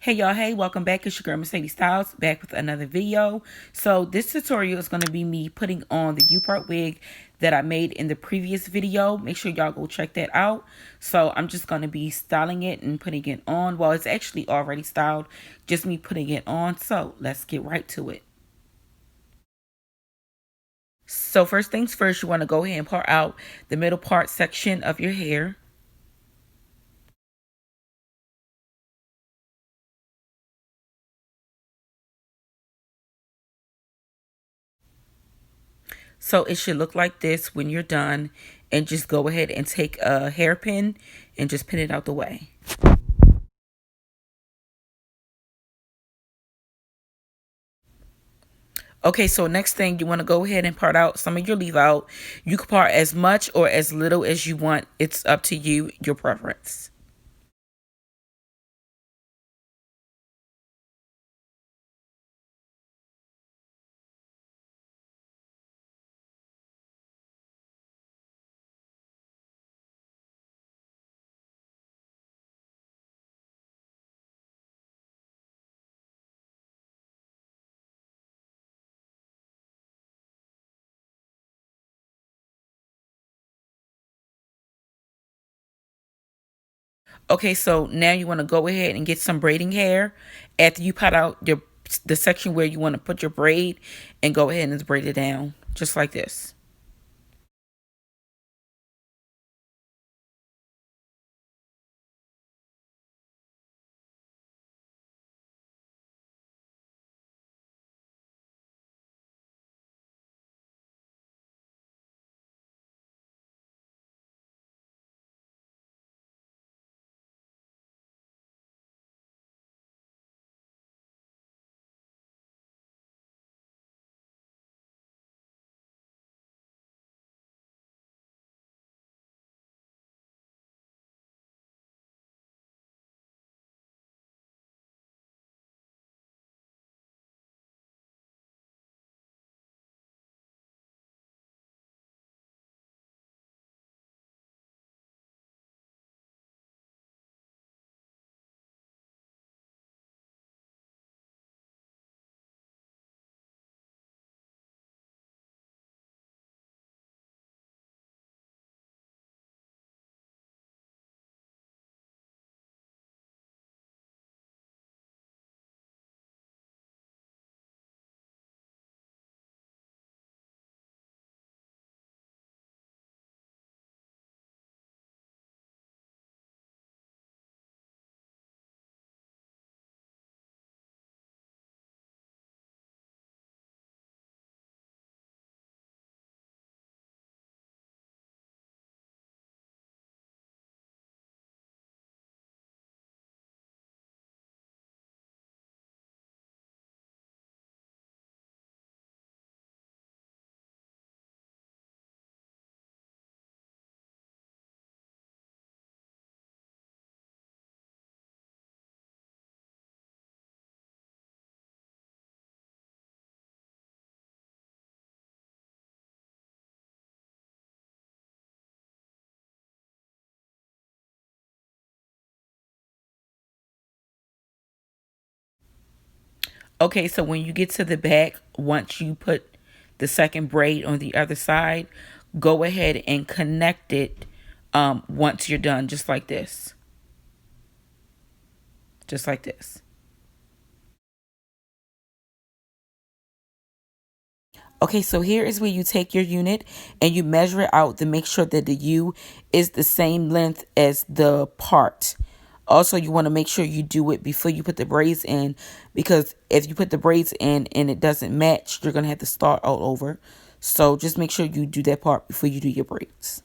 Hey y'all, hey, welcome back. It's your girl Mercedes Styles back with another video. So this tutorial is going to be me putting on the U-part wig that I made in the previous video. Make sure y'all go check that out. So I'm just going to be styling it and putting it on. Well, it's actually already styled, just me putting it on. So let's get right to it. So first things first, you want to go ahead and part out the middle part section of your hair. So it should look like this when you're done, and just go ahead and take a hairpin and just pin it out the way. Okay, so next thing you want to go ahead and part out some of your leave out. You can part as much or as little as you want. It's up to you, your preference. Okay, so now you want to go ahead and get some braiding hair. After you part out the section where you want to put your braid, and go ahead and just braid it down just like this. Okay, so when you get to the back, once you put the second braid on the other side, go ahead and connect it once you're done, just like this. Just like this. Okay, so here is where you take your unit and you measure it out to make sure that the U is the same length as the part. Also, you want to make sure you do it before you put the braids in, because if you put the braids in and it doesn't match, you're going to have to start all over. So just make sure you do that part before you do your braids.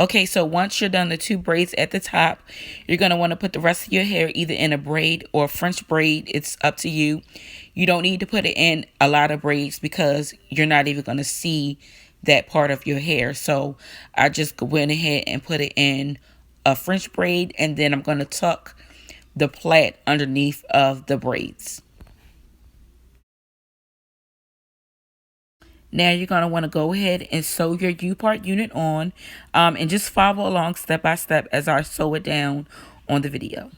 Okay, so once you're done the two braids at the top, you're going to want to put the rest of your hair either in a braid or a French braid. It's up to you. You don't need to put it in a lot of braids because you're not even going to see that part of your hair. So I just went ahead and put it in a French braid, and then I'm going to tuck the plait underneath of the braids. Now you're going to want to go ahead and sew your U-part unit on, and just follow along step by step as I sew it down on the video.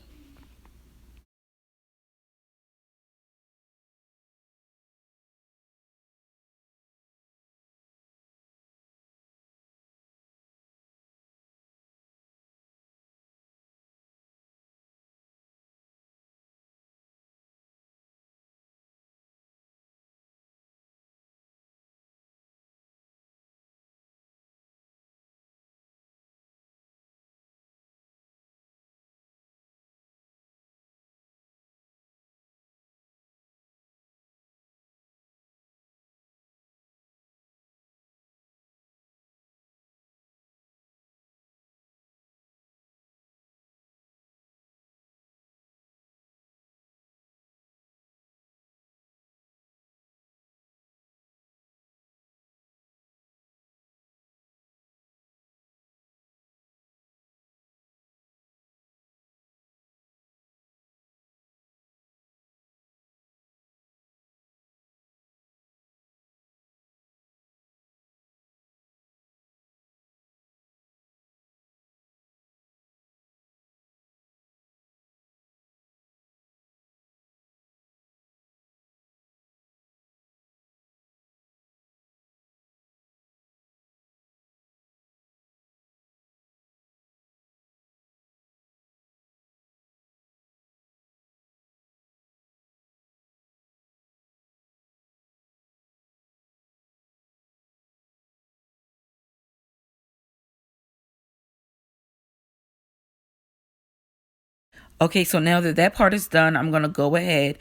Okay, so now that that part is done, I'm going to go ahead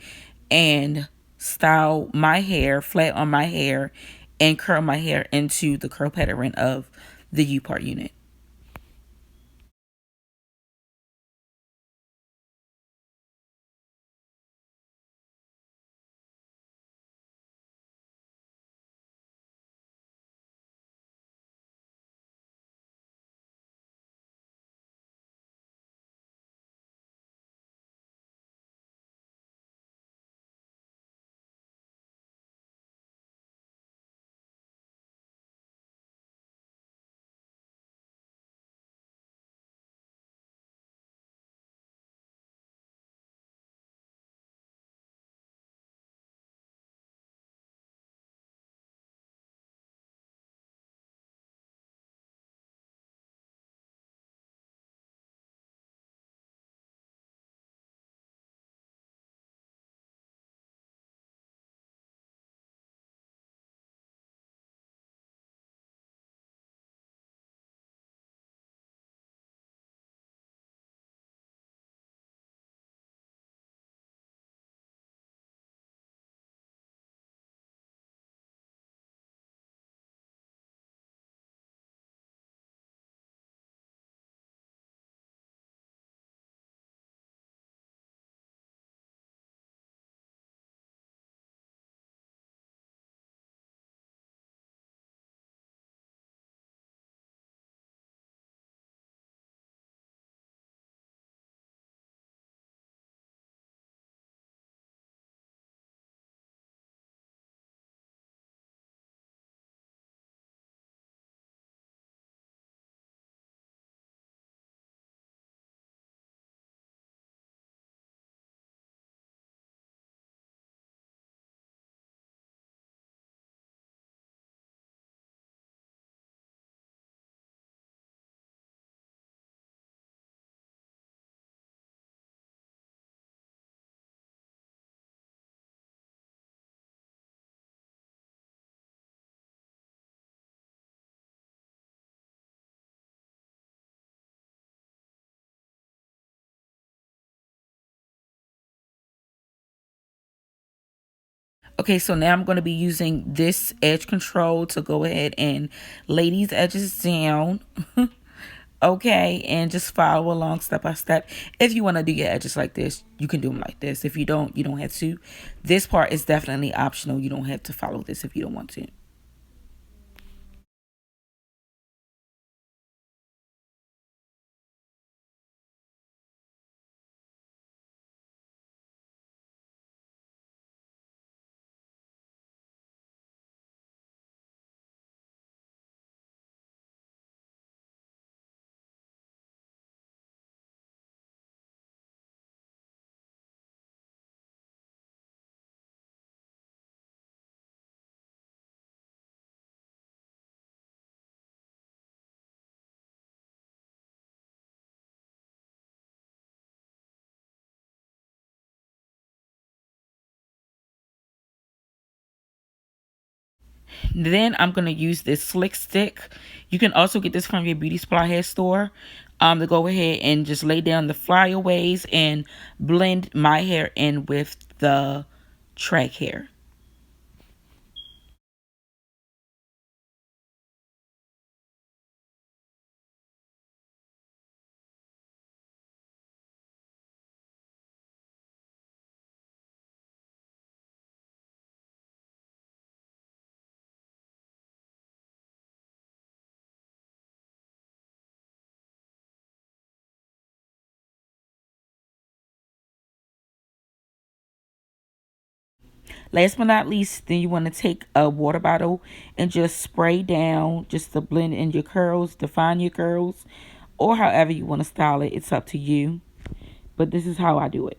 and style my hair, flat on my hair, and curl my hair into the curl pattern of the U-part unit. Okay, so now I'm going to be using this edge control to go ahead and lay these edges down. Okay, and just follow along step by step. If you want to do your edges like this, you can do them like this. If you don't, you don't have to. This part is definitely optional. You don't have to follow this if you don't want to. Then I'm going to use this slick stick. You can also get this from your beauty supply hair store. To go ahead and just lay down the flyaways and blend my hair in with the track hair. Last but not least, then you want to take a water bottle and just spray down just to blend in your curls, define your curls, or however you want to style it. It's up to you. But this is how I do it.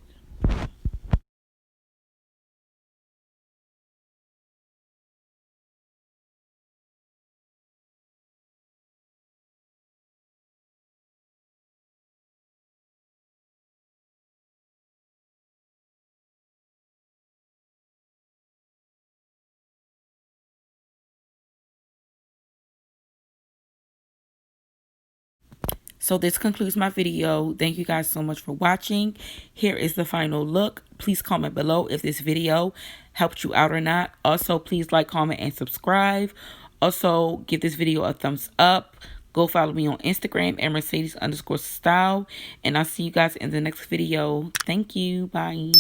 So this concludes my video. Thank you guys so much for watching. Here is the final look. Please comment below if this video helped you out or not. Also, please like, comment, and subscribe. Also, give this video a thumbs up. Go follow me on Instagram at Mercedes_style. And I'll see you guys in the next video. Thank you. Bye.